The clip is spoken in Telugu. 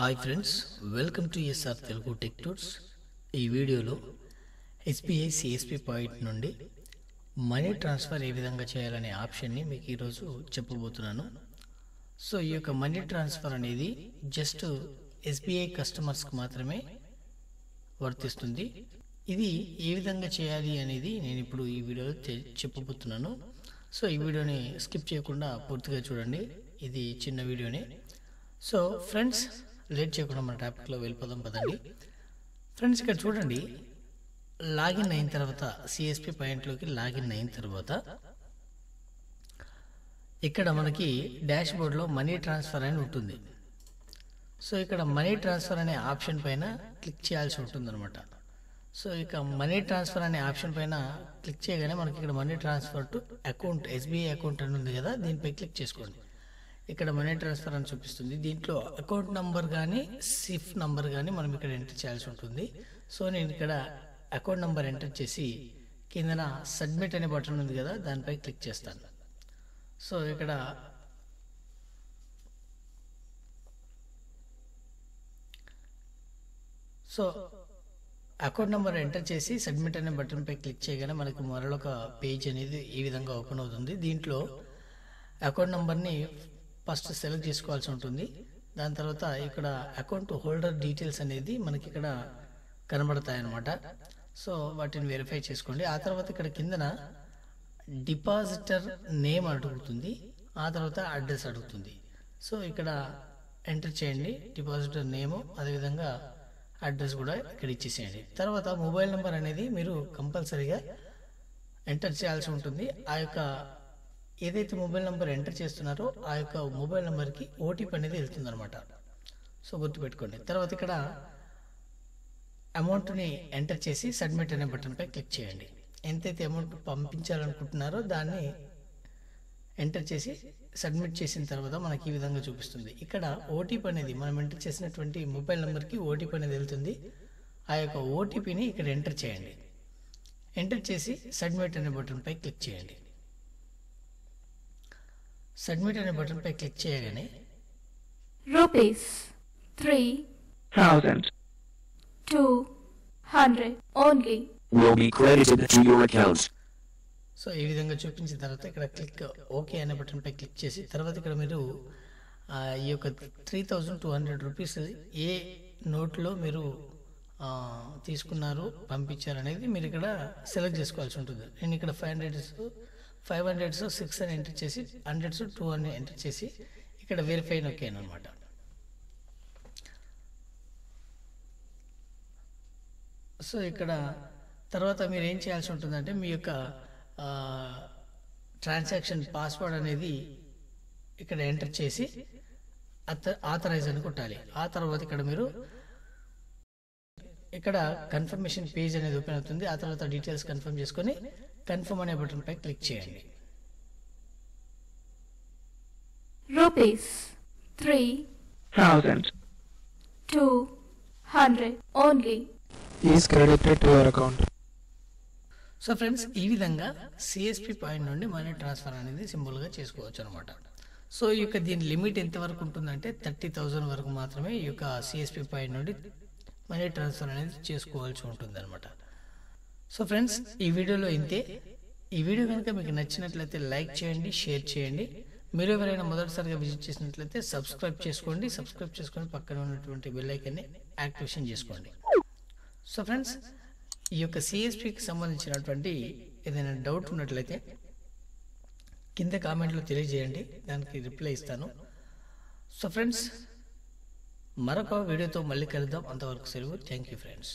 Hi friends, welcome to SR Telugu tech tours. ఈ వీడియోలో ఎస్బీఐ సిఎస్పి పాయింట్ నుండి మనీ ట్రాన్స్ఫర్ ఏ విధంగా చేయాలనే ఆప్షన్ని మీకు ఈరోజు చెప్పబోతున్నాను. సో ఈ యొక్క మనీ ట్రాన్స్ఫర్ అనేది జస్ట్ ఎస్బీఐ కస్టమర్స్కి మాత్రమే వర్తిస్తుంది. ఇది ఏ విధంగా చేయాలి అనేది నేను ఇప్పుడు ఈ వీడియోలో చెప్పబోతున్నాను. సో ఈ వీడియోని స్కిప్ చేయకుండా పూర్తిగా చూడండి. ఇది చిన్న వీడియోనే. సో ఫ్రెండ్స్, లేట్ చేయకుండా మన టాపిక్లో వెళ్ళిపోదాం పదండి. ఫ్రెండ్స్, ఇక్కడ చూడండి, లాగిన్ అయిన తర్వాత సిఎస్పి పాయింట్లోకి లాగిన్ అయిన తర్వాత ఇక్కడ మనకి డాష్ బోర్డ్లో మనీ ట్రాన్స్ఫర్ అని ఉంటుంది. సో ఇక్కడ మనీ ట్రాన్స్ఫర్ అనే ఆప్షన్ పైన క్లిక్ చేయాల్సి ఉంటుంది అనమాట. సో ఇక మనీ ట్రాన్స్ఫర్ అనే ఆప్షన్ పైన క్లిక్ చేయగానే మనకి ఇక్కడ money transfer to account, SBI account అని ఉంది కదా, దీనిపై క్లిక్ చేసుకోండి. ఇక్కడ మనీ ట్రాన్స్ఫర్ అని చూపిస్తుంది. దీంట్లో అకౌంట్ నంబర్ కానీ సిఫ్ నంబర్ కానీ మనం ఇక్కడ ఎంటర్ చేయాల్సి ఉంటుంది. సో నేను ఇక్కడ అకౌంట్ నంబర్ ఎంటర్ చేసి కిందన సబ్మిట్ అనే బటన్ ఉంది కదా, దానిపై క్లిక్ చేస్తాను. సో ఇక్కడ అకౌంట్ నెంబర్ ఎంటర్ చేసి సబ్మిట్ అనే బటన్పై క్లిక్ చేయగానే మనకు మరొక పేజ్ అనేది ఈ విధంగా ఓపెన్ అవుతుంది. దీంట్లో అకౌంట్ నెంబర్ని ఫస్ట్ సెలెక్ట్ చేసుకోవాల్సి ఉంటుంది. దాని తర్వాత ఇక్కడ అకౌంట్ హోల్డర్ డీటెయిల్స్ అనేది మనకి ఇక్కడ కనబడతాయి అన్నమాట. సో వాటిని వెరిఫై చేసుకోండి. ఆ తర్వాత ఇక్కడ కిందన డిపాజిటర్ నేమ్ అడుగుతుంది, ఆ తర్వాత అడ్రస్ అడుగుతుంది. సో ఇక్కడ ఎంటర్ చేయండి డిపాజిటర్ నేము, అదేవిధంగా అడ్రస్ కూడా ఇక్కడ ఇచ్చేసేయండి. తర్వాత మొబైల్ నెంబర్ అనేది మీరు కంపల్సరీగా ఎంటర్ చేయాల్సి ఉంటుంది. ఆ యొక్క ఏదైతే మొబైల్ నెంబర్ ఎంటర్ చేస్తున్నారో ఆ యొక్క మొబైల్ నెంబర్కి ఓటీపీ అనేది వెళ్తుంది అనమాట. సో గుర్తుపెట్టుకోండి. తర్వాత ఇక్కడ అమౌంట్ని ఎంటర్ చేసి సబ్మిట్ అనే బటన్పై క్లిక్ చేయండి. ఎంతైతే అమౌంట్ పంపించాలనుకుంటున్నారో దాన్ని ఎంటర్ చేసి సబ్మిట్ చేసిన తర్వాత మనకి ఈ విధంగా చూపిస్తుంది. ఇక్కడ ఓటీపీ అనేది మనం ఎంటర్ చేసినటువంటి మొబైల్ నెంబర్కి ఓటీపీ అనేది వెళ్తుంది. ఆ యొక్క ఓటీపీని ఇక్కడ ఎంటర్ చేయండి. ఎంటర్ చేసి సబ్మిట్ అనే బటన్పై క్లిక్ చేయండి. సబ్మిట్ అనే బటన్పై క్లిక్ చేయగానే ₹3,200 only will be credited to your account. So ఈ విధంగా చూపించిన తర్వాత ఇక్కడ క్లిక్ ఓకే అనే బటన్పై క్లిక్ చేసి తర్వాత ఇక్కడ మీరు ఈ యొక్క 3,200 రూపీస్ ఏ నోట్లో మీరు తీసుకున్నారు, పంపించారనేది మీరు ఇక్కడ సెలెక్ట్ చేసుకోవాల్సి ఉంటుంది. నేను ఇక్కడ 500 6 అని ఎంటర్ చేసి 100 2 అని ఎంటర్ చేసి ఇక్కడ వెరిఫై నొక్కాను అనమాట. సో ఇక్కడ తర్వాత మీరు ఏం చేయాల్సి ఉంటుందంటే మీ యొక్క ట్రాన్సాక్షన్ పాస్వర్డ్ అనేది ఇక్కడ ఎంటర్ చేసి ఆథరైజ్ అని కొట్టాలి. ఆ తర్వాత ఇక్కడ మీరు ఇక్కడ కన్ఫర్మేషన్ పేజ్ అనేది ఓపెన్ అవుతుంది. ఆ తర్వాత డీటెయిల్స్ కన్ఫర్మ్ చేసుకొని కన్ఫర్మ్ అనే బటన్ పై క్లిక్ చేయండి. ₹3,200 only is credited to your account. So friends, ఈ విధంగా సిఎస్పి పాయింట్ నుండి మనీ ట్రాన్స్ఫర్ అనేది సింపుల్గా చేసుకోవచ్చు అనమాట. సో ఈ యొక్క దీని లిమిట్ ఎంతవరకు ఉంటుందంటే 30,000 వరకు మాత్రమే ఈ యొక్క సిఎస్పి పాయింట్ నుండి మనీ ట్రాన్స్ఫర్ అనేది చేసుకోవాల్సి ఉంటుంది అనమాట. సో ఫ్రెండ్స్, ఈ వీడియోలో ఇంతే. ఈ వీడియో కనుక మీకు నచ్చినట్లయితే లైక్ చేయండి, షేర్ చేయండి. మీరు ఎవరైనా మొదటిసారిగా విజిట్ చేసినట్లయితే సబ్స్క్రైబ్ చేసుకొని పక్కన ఉన్నటువంటి బెల్ ఐకాన్ని యాక్టివేషన్ చేసుకోండి. సో ఫ్రెండ్స్, ఈ యొక్క సిఎస్పికి సంబంధించినటువంటి ఏదైనా డౌట్ ఉన్నట్లయితే కింద కామెంట్లో తెలియజేయండి, దానికి రిప్లై ఇస్తాను. సో ఫ్రెండ్స్, మరొక వీడియోతో మళ్ళీ కలుద్దాం. అంతవరకు సెలవు. Thank you friends.